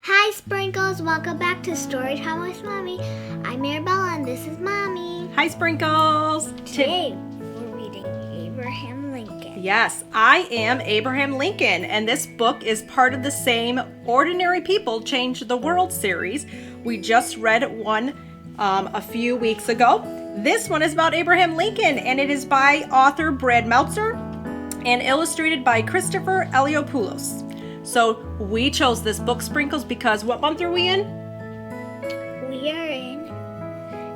Hi, Sprinkles. Welcome back to Storytime with Mommy. I'm Mirabella, and this is Mommy. Hi, Sprinkles. Today, we're reading Abraham Lincoln. Yes, I am Abraham Lincoln, and this book is part of the same Ordinary People Change the World series. We just read one a few weeks ago. This one is about Abraham Lincoln, and it is by author Brad Meltzer and illustrated by Christopher Eliopoulos. So we chose this book, Sprinkles, because what month are we in? We are in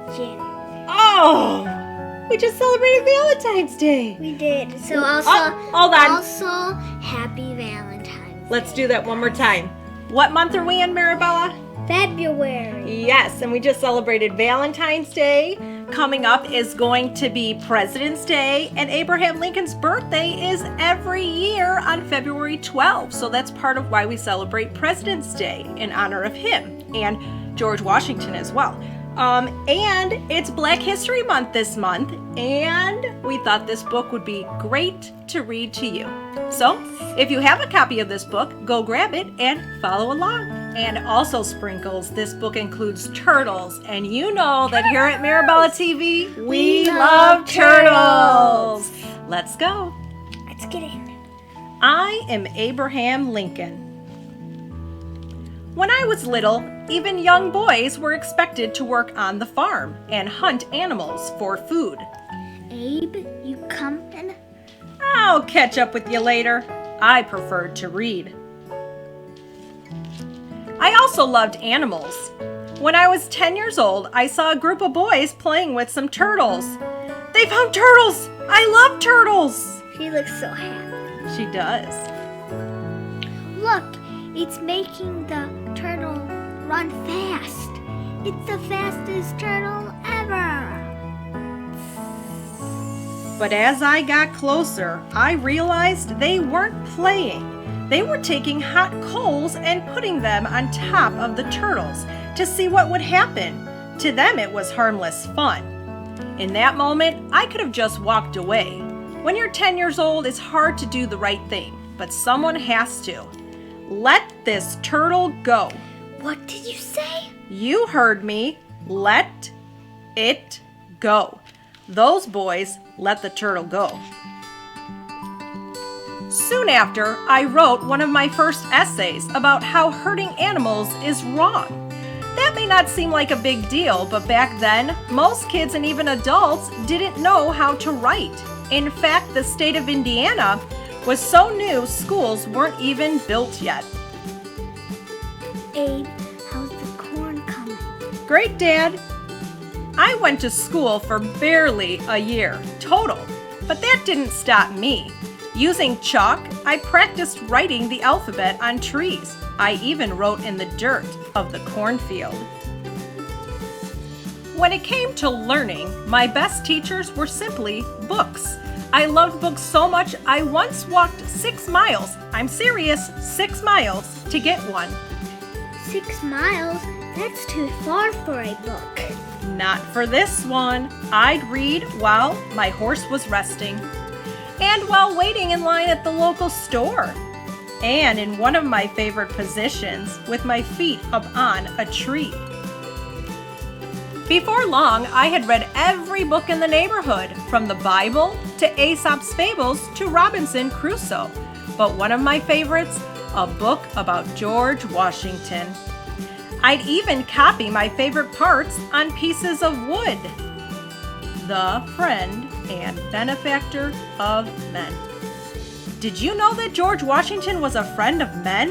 January. Oh! We just celebrated Valentine's Day. We did. So also, hold on. Also, happy Valentine's Let's Day. do that one more time. What month are we in, Mirabella? February. Yes, and we just celebrated Valentine's Day. Coming up is going to be President's Day, and Abraham Lincoln's birthday is every year on February 12th. So that's part of why we celebrate President's Day in honor of him and George Washington as well. And it's Black History Month this month, and we thought this book would be great to read to you. So if you have a copy of this book, go grab it and follow along. And also, Sprinkles, this book includes turtles, and you know that here at MirabellaTV, we love turtles. Let's go. Let's get in. I am Abraham Lincoln. When I was little, even young boys were expected to work on the farm and hunt animals for food. Abe, you coming? I'll catch up with you later. I preferred to read. I also loved animals. When I was 10 years old, I saw a group of boys playing with some turtles. They found turtles! I love turtles! She looks so happy. She does. Look, it's making the turtle run fast. It's the fastest turtle ever. But as I got closer, I realized they weren't playing. They were taking hot coals and putting them on top of the turtles to see what would happen. To them, it was harmless fun. In that moment, I could have just walked away. When you're 10 years old, it's hard to do the right thing, but someone has to. Let this turtle go. What did you say? You heard me. Let it go. Those boys let the turtle go. Soon after, I wrote one of my first essays about how hurting animals is wrong. That may not seem like a big deal, but back then, most kids and even adults didn't know how to write. In fact, the state of Indiana was so new, schools weren't even built yet. Abe, how's the corn coming? Great, Dad. I went to school for barely a year total, but that didn't stop me. Using chalk, I practiced writing the alphabet on trees. I even wrote in the dirt of the cornfield. When it came to learning, my best teachers were simply books. I loved books so much I once walked 6 miles, I'm serious, 6 miles, to get one. 6 miles? That's too far for a book. Not for this one. I'd read while my horse was resting, and while waiting in line at the local store, and in one of my favorite positions, with my feet up on a tree. Before long, I had read every book in the neighborhood, from the Bible to Aesop's Fables to Robinson Crusoe. But one of my favorites, a book about George Washington. I'd even copy my favorite parts on pieces of wood. The friend and benefactor of men. Did you know that George Washington was a friend of men?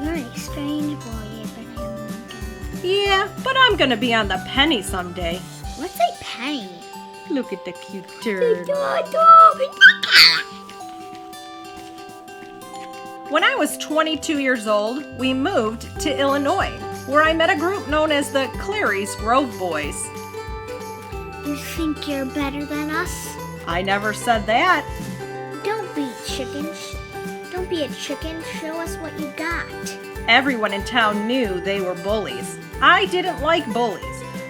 You're a strange boy, Abraham Lincoln. Yeah, but I'm gonna be on the penny someday. What's a penny? Look at the cute turtle. When I was 22 years old, we moved to Illinois, where I met a group known as the Clary's Grove Boys. You think you're better than us? I never said that. Don't be chickens. Don't be a chicken. Show us what you got. Everyone in town knew they were bullies. I didn't like bullies.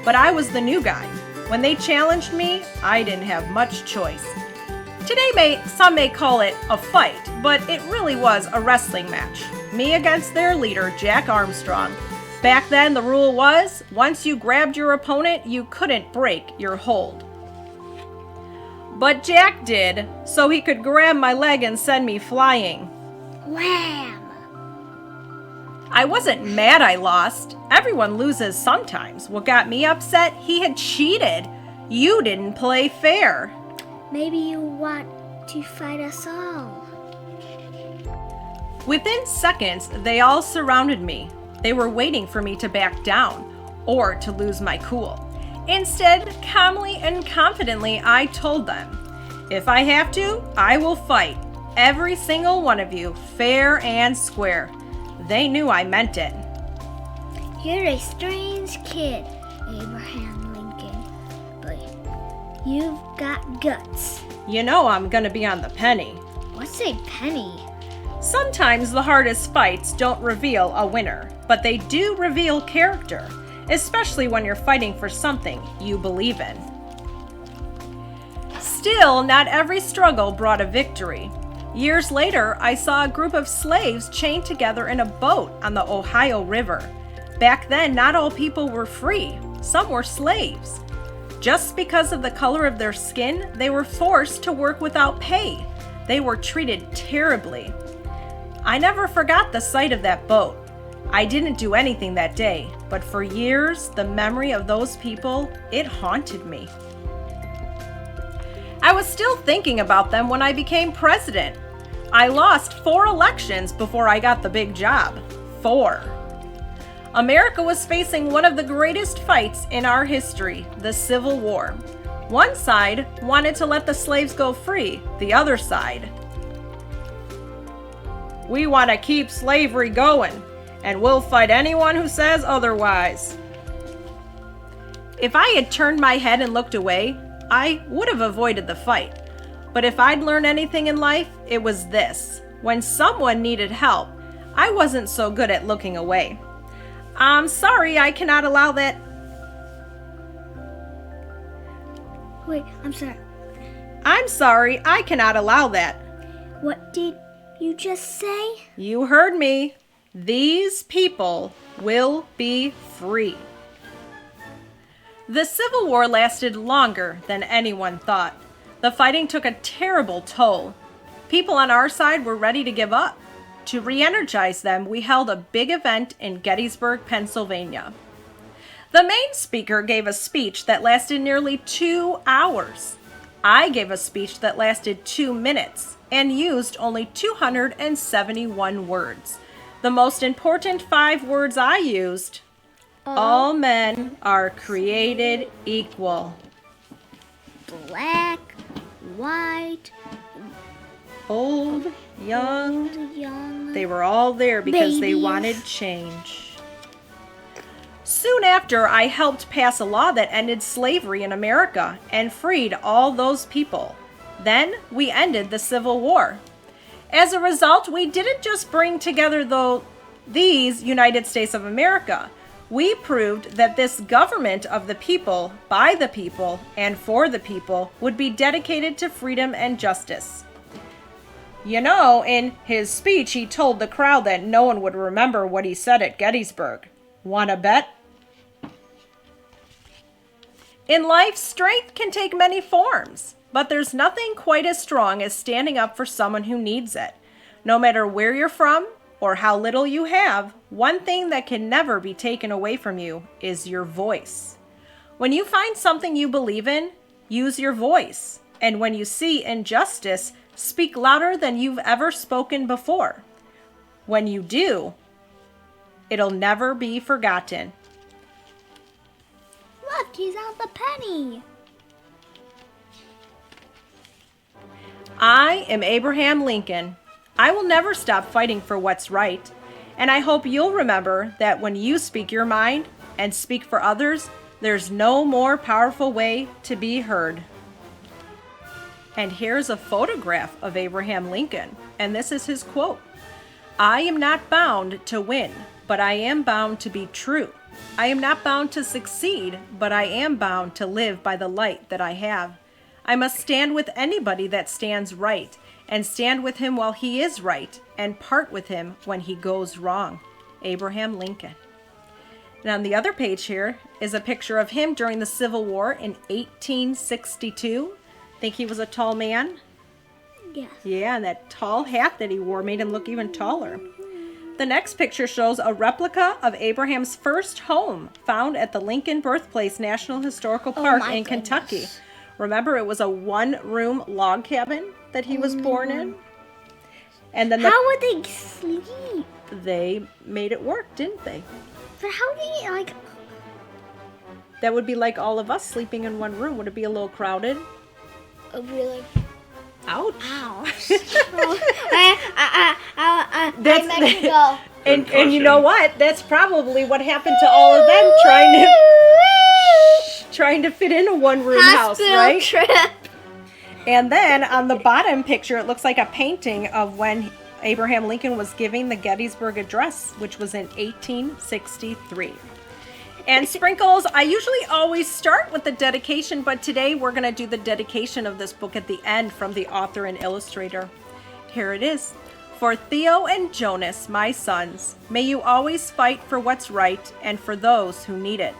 but I was the new guy. When they challenged me, I didn't have much choice. Today, some may call it a fight, but it really was a wrestling match. Me against their leader, Jack Armstrong. Back then, the rule was, once you grabbed your opponent, you couldn't break your hold. But Jack did, so he could grab my leg and send me flying. Wham! I wasn't mad I lost. Everyone loses sometimes. What got me upset? He had cheated. You didn't play fair. Maybe you want to fight us all. Within seconds, they all surrounded me. They were waiting for me to back down or to lose my cool. Instead, calmly and confidently, I told them, if I have to, I will fight every single one of you, fair and square. They knew I meant it. You're a strange kid, Abraham Lincoln, but you've got guts. You know I'm gonna be on the penny. What's a penny? Sometimes the hardest fights don't reveal a winner, but they do reveal character, especially when you're fighting for something you believe in. Still, not every struggle brought a victory. Years later, I saw a group of slaves chained together in a boat on the Ohio River. Back then, not all people were free. Some were slaves. Just because of the color of their skin, they were forced to work without pay. They were treated terribly. I never forgot the sight of that boat. I didn't do anything that day, but for years, the memory of those people, it haunted me. I was still thinking about them when I became president. I lost 4 elections before I got the big job. 4. America was facing one of the greatest fights in our history, the Civil War. One side wanted to let the slaves go free, the other side, we want to keep slavery going, and we'll fight anyone who says otherwise. If I had turned my head and looked away, I would have avoided the fight. But if I'd learned anything in life, it was this. When someone needed help, I wasn't so good at looking away. I'm sorry, I cannot allow that. Wait, I'm sorry. I'm sorry, I cannot allow that. What did you just say? You heard me. These people will be free. The Civil War lasted longer than anyone thought. The fighting took a terrible toll. People on our side were ready to give up. To re-energize them, we held a big event in Gettysburg, Pennsylvania. The main speaker gave a speech that lasted nearly 2 hours. I gave a speech that lasted 2 minutes and used only 271 words. The most important 5 words I used: all men are created equal. Black, white, Old, young, young. they were all there because they Babies. wanted change. Soon after, I helped pass a law that ended slavery in America and freed all those people. Then we ended the Civil War. As a result, we didn't just bring together these United States of America. We proved that this government of the people, by the people, and for the people would be dedicated to freedom and justice. You know, in his speech, he told the crowd that no one would remember what he said at Gettysburg. Wanna bet? In life, strength can take many forms, but there's nothing quite as strong as standing up for someone who needs it. No matter where you're from or how little you have, one thing that can never be taken away from you is your voice. When you find something you believe in, use your voice. And when you see injustice, speak louder than you've ever spoken before. When you do, it'll never be forgotten. Look, he's on the penny. I am Abraham Lincoln. I will never stop fighting for what's right. And I hope you'll remember that when you speak your mind and speak for others, there's no more powerful way to be heard. And here's a photograph of Abraham Lincoln, and this is his quote: I am not bound to win, but I am bound to be true. I am not bound to succeed, but I am bound to live by the light that I have. I must stand with anybody that stands right, and stand with him while he is right, and part with him when he goes wrong. Abraham Lincoln. And on the other page here is a picture of him during the Civil War in 1862. Think he was a tall man? Yes. Yeah, and that tall hat that he wore made him look even taller. The next picture shows a replica of Abraham's first home found at the Lincoln Birthplace National Historical Park in Kentucky. Remember, it was a one-room log cabin that he was born in? And then how would they sleep? They made it work, didn't they? But how do you, like... That would be like all of us sleeping in one room. Would it be a little crowded? Really? Ouch. Ouch. I meant to go. And you know what? That's probably what happened to all of them trying to fit in a one-room house, right? Trip. And then on the bottom picture, it looks like a painting of when Abraham Lincoln was giving the Gettysburg Address, which was in 1863. And Sprinkles, I usually always start with the dedication, but today we're going to do the dedication of this book at the end from the author and illustrator. Here it is. For Theo and Jonas, my sons, may you always fight for what's right and for those who need it.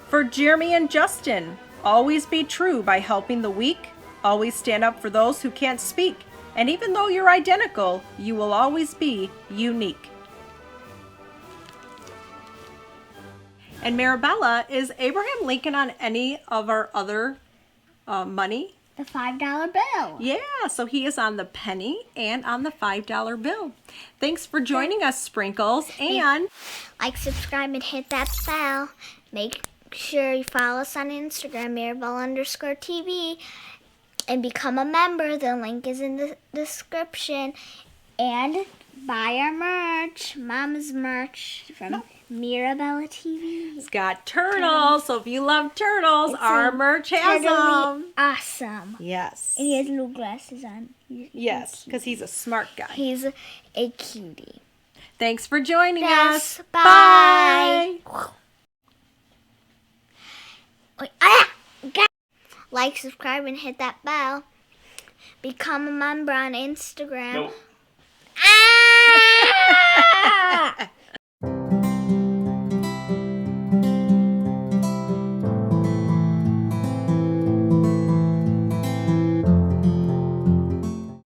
For Jeremy and Justin, always be true by helping the weak, always stand up for those who can't speak, and even though you're identical, you will always be unique. And Mirabella, is Abraham Lincoln on any of our other money? The $5 bill. Yeah, so he is on the penny and on the $5 bill. Thanks for joining us, Sprinkles. And like, subscribe, and hit that bell. Make sure you follow us on Instagram, Mirabella_TV, and become a member. The link is in the description. And buy our merch, Mama's merch from Mirabella TV. It's got turtles, so if you love turtles, our merch has them. Awesome. Yes. And he has little glasses on. Yes, because he's a smart guy. He's a cutie. Thanks for joining us. Bye. Like, subscribe, and hit that bell. Become a member on Instagram. Nope.